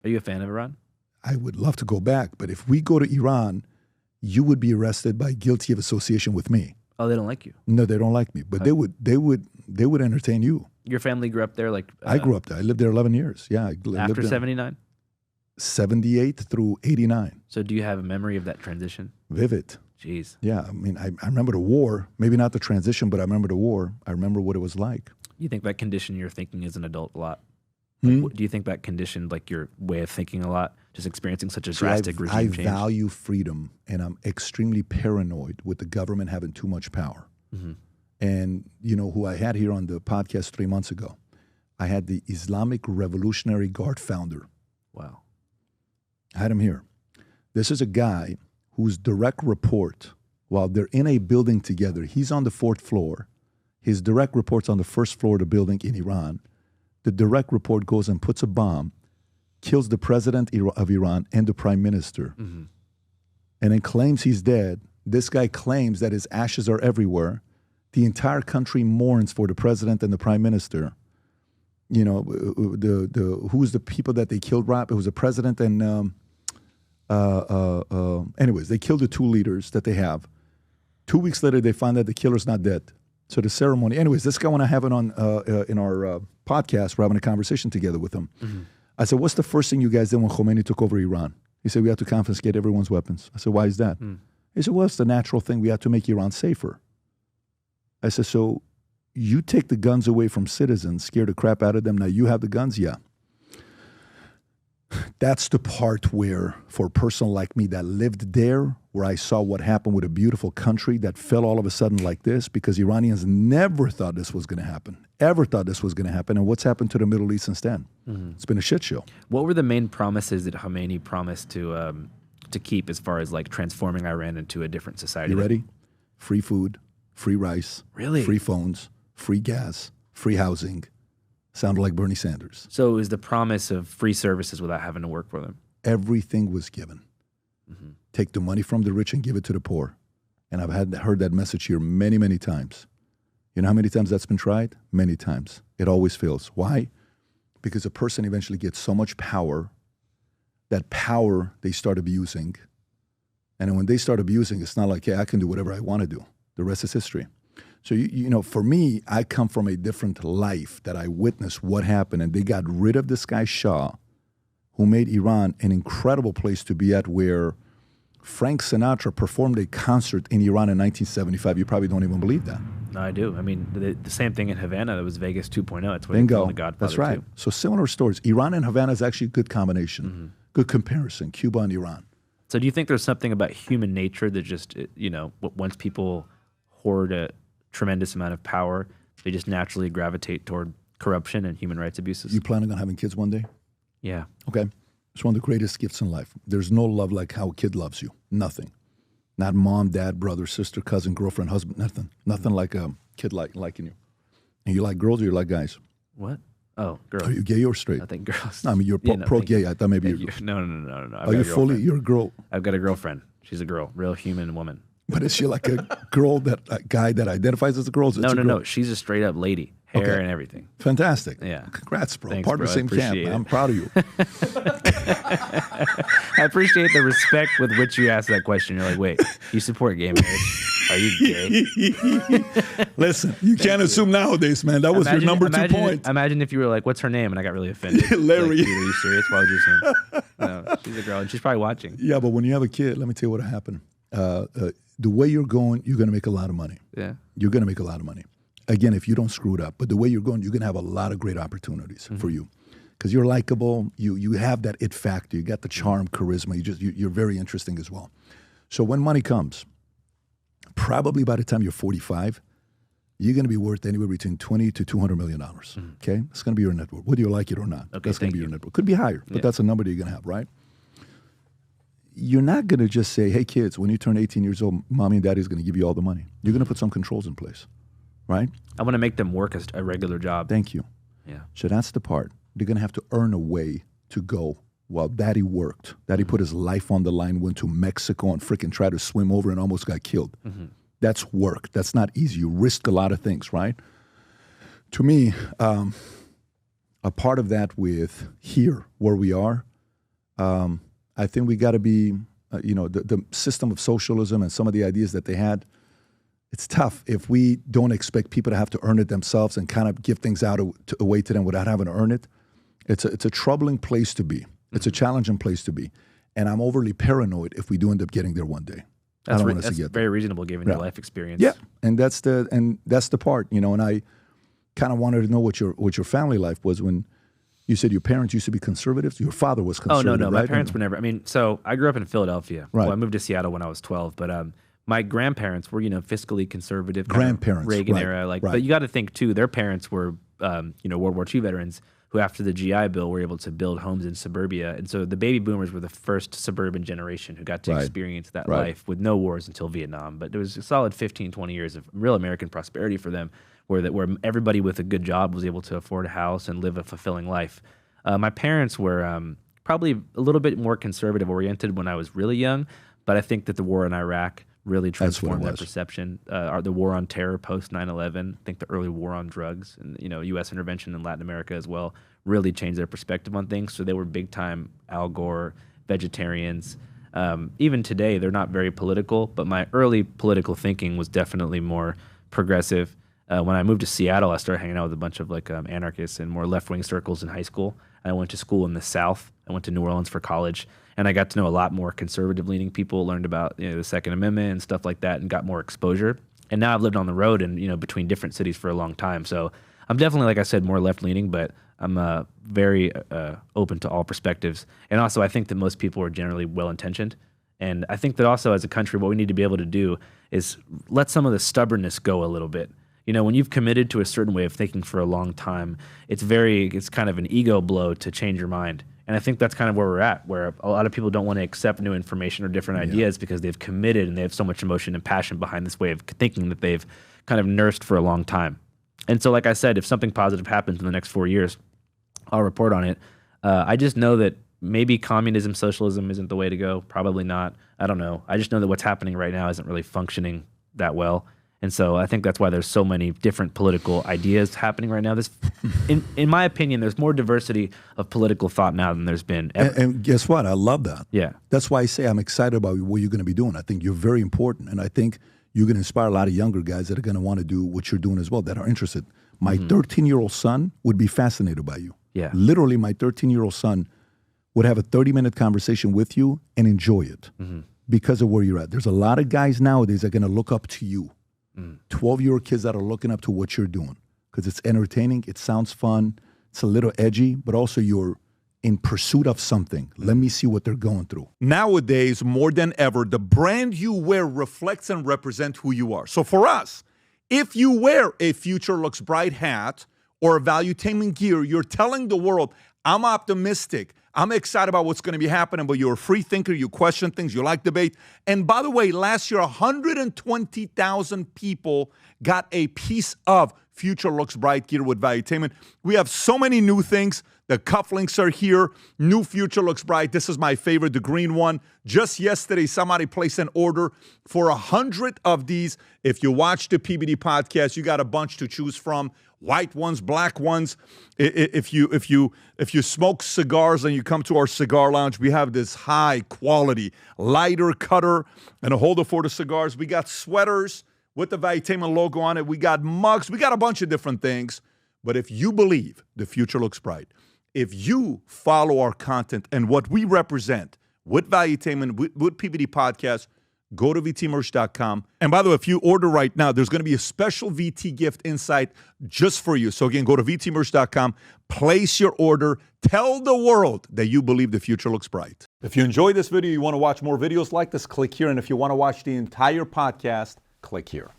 Are you a fan of Iran? I would love to go back, but if we go to Iran, you would be arrested by guilty of association with me. Oh, they don't like you. No, they don't like me, but they would entertain you. Your family grew up there, like I grew up there. I lived there 11 years. Yeah, after 79. 78 through 89. So, do you have a memory of that transition? Vivid. Jeez. Yeah, I mean, I remember the war. Maybe not the transition, but I remember the war. I remember what it was like. You think that conditioned your thinking as an adult a lot? Like, do you think that conditioned like your way of thinking a lot? Just experiencing such a drastic regime change. I value freedom, and I'm extremely paranoid with the government having too much power. Mm-hmm. And you know who I had here on the podcast 3 months ago? I had the Islamic Revolutionary Guard founder. Wow. I had him here. This is a guy whose direct report, while they're in a building together, he's on the 4th floor. His direct report's on the 1st floor of the building in Iran. The direct report goes and puts a bomb, kills the president of Iran and the prime minister, and then claims he's dead. This guy claims that his ashes are everywhere. The entire country mourns for the president and the prime minister. You know, who's the people that they killed, Rob? It was the president and, anyways, they killed the 2 leaders that they have. 2 weeks later, they find that the killer's not dead. So the ceremony, anyways, this guy, when I have it on in our podcast, we're having a conversation together with him. I said, what's the first thing you guys did when Khomeini took over Iran? He said, we had to confiscate everyone's weapons. I said, why is that? He said, well, it's the natural thing. We had to make Iran safer. I said, so you take the guns away from citizens, scare the crap out of them. Now you have the guns? Yeah. That's the part where, for a person like me that lived there, where I saw what happened with a beautiful country that fell all of a sudden like this, because Iranians never thought this was going to happen, ever thought this was going to happen. And what's happened to the Middle East since then? It's been a shit show. What were the main promises that Khomeini promised to keep as far as like transforming Iran into a different society? You ready? Free food, free rice, really? Free phones, free gas, free housing. Sounded like Bernie Sanders. So it was the promise of free services without having to work for them. Everything was given. Take the money from the rich and give it to the poor. And I've heard that message here many, many times. You know how many times that's been tried? Many times. It always fails. Why? Because a person eventually gets so much power, that power they start abusing. And then when they start abusing, it's not like, hey, I can do whatever I want to do. The rest is history. So, you know, for me, I come from a different life that I witnessed what happened. And they got rid of this guy Shah, who made Iran an incredible place to be at, where Frank Sinatra performed a concert in Iran in 1975. You probably don't even believe that. No, I do. I mean, the same thing in Havana. That was Vegas 2.0. That's what Bingo. The Godfather. That's right. Too. So similar stories. Iran and Havana is actually a good combination. Good comparison. Cuba and Iran. So do you think there's something about human nature that just, you know, once people hoard a tremendous amount of power, they just naturally gravitate toward corruption and human rights abuses? You planning on having kids one day? Yeah. Okay. It's one of the greatest gifts in life. There's no love like how a kid loves you. Nothing. Not mom, dad, brother, sister, cousin, girlfriend, husband, nothing. Nothing like a kid liking you. And you like girls or you like guys? What? Oh, girls. Are you gay or straight? I think girls. No, I mean, you're pro-gay. I thought maybe you're... No. Are you fully... You're a girl? I've got a girlfriend. She's a girl. Real human woman. But is she like a girl a guy that identifies as a girl? No. She's a straight up lady. Hair and everything. Fantastic. Yeah. Congrats, bro. Thanks, Part of the same camp. it. I'm proud of you. I appreciate the respect with which you asked that question. You're like, wait, you support gay marriage? Are you gay? Listen, you can't assume nowadays, man. That was your number 2 point. Imagine if you were like, what's her name? And I got really offended. Larry. Like, are you serious? Why would you say? No, she's a girl, and she's probably watching. Yeah, but when you have a kid, let me tell you what happened. The way you're going to make a lot of money. Yeah. You're going to make a lot of money. Again, if you don't screw it up. But the way you're going, you're going to have a lot of great opportunities for you. Because you're likable. You have that it factor. You got the charm, charisma. You're very interesting as well. So when money comes, probably by the time you're 45, you're going to be worth anywhere between $20 to $200 million. Okay? It's going to be your net worth, whether you like it or not. Okay, that's going to be your net worth. Could be higher, but that's a number that you're going to have, right? You're not going to just say, hey, kids, when you turn 18 years old, mommy and daddy is going to give you all the money. You're going to put some controls in place, right? I want to make them work a regular job. Thank you. Yeah. So that's the part. They're going to have to earn a way to go while daddy worked. Daddy put his life on the line, went to Mexico and freaking tried to swim over and almost got killed. That's work. That's not easy. You risk a lot of things, right? To me, a part of that with here, where we are, I think we got to be, the system of socialism and some of the ideas that they had. It's tough if we don't expect people to have to earn it themselves and kind of give things away to them without having to earn it. It's a troubling place to be. It's a challenging place to be. And I'm overly paranoid if we do end up getting there one day. That's very reasonable given your life experience. Yeah, and that's the part, and I kind of wanted to know what your family life was when you said your parents used to be conservatives. Your father was conservative. Oh no, right? My parents were never. I mean, so I grew up in Philadelphia. Right. Well, I moved to Seattle when I was 12, but my grandparents were, fiscally conservative. Grandparents, Reagan era, But you got to think too. Their parents were, World War II veterans who, after the GI Bill, were able to build homes in suburbia, and so the baby boomers were the first suburban generation who got to experience that life with no wars until Vietnam. But there was a solid 15, 20 years of real American prosperity for them, where everybody with a good job was able to afford a house and live a fulfilling life. My parents were probably a little bit more conservative oriented when I was really young, but I think that the war in Iraq really transformed that perception. The war on terror post 9/11, I think the early war on drugs and U.S. intervention in Latin America as well really changed their perspective on things. So they were big time Al Gore vegetarians. Even today, they're not very political, but my early political thinking was definitely more progressive. When I moved to Seattle, I started hanging out with a bunch of anarchists and more left-wing circles in high school. I went to school in the South. I went to New Orleans for college, and I got to know a lot more conservative-leaning people, learned about the Second Amendment and stuff like that, and got more exposure. And now I've lived on the road and between different cities for a long time. So I'm definitely, like I said, more left-leaning, but I'm very open to all perspectives. And also, I think that most people are generally well-intentioned. And I think that also as a country, what we need to be able to do is let some of the stubbornness go a little bit. When you've committed to a certain way of thinking for a long time, it's kind of an ego blow to change your mind. And I think that's kind of where we're at, where a lot of people don't want to accept new information or different ideas because they've committed and they have so much emotion and passion behind this way of thinking that they've kind of nursed for a long time. And so, like I said, if something positive happens in the next 4 years, I'll report on it. I just know that maybe communism, socialism isn't the way to go. Probably not. I don't know. I just know that what's happening right now isn't really functioning that well. And so I think that's why there's so many different political ideas happening right now. In my opinion, there's more diversity of political thought now than there's been ever. And guess what? I love that. Yeah. That's why I say I'm excited about what you're going to be doing. I think you're very important. And I think you're going to inspire a lot of younger guys that are going to want to do what you're doing as well, that are interested. My 13-year-old son would be fascinated by you. Yeah. Literally, my 13-year-old son would have a 30-minute conversation with you and enjoy it because of where you're at. There's a lot of guys nowadays that are going to look up to you. 12-year-old kids that are looking up to what you're doing because it's entertaining, it sounds fun, it's a little edgy, but also you're in pursuit of something. Let me see what they're going through. Nowadays, more than ever, the brand you wear reflects and represents who you are. So for us, if you wear a Future Looks Bright hat or a Valuetainment gear, you're telling the world, I'm optimistic. I'm excited about what's going to be happening, but you're a free thinker. You question things. You like debate. And by the way, last year, 120,000 people got a piece of Future Looks Bright gear with Valuetainment. We have so many new things. The cufflinks are here. New Future Looks Bright. This is my favorite, the green one. Just yesterday, somebody placed an order for 100 of these. If you watch the PBD podcast, you got a bunch to choose from. White ones, black ones. If you smoke cigars and you come to our cigar lounge, we have this high quality lighter cutter and a holder for the cigars. We got sweaters with the Valuetainment logo on it. We got mugs. We got a bunch of different things. But if you believe the future looks bright, if you follow our content and what we represent with Valuetainment, with PBD Podcast, go to vtmerch.com. And by the way, if you order right now, there's going to be a special VT gift inside just for you. So again, go to vtmerch.com, place your order, tell the world that you believe the future looks bright. If you enjoyed this video, you want to watch more videos like this, click here. And if you want to watch the entire podcast, click here.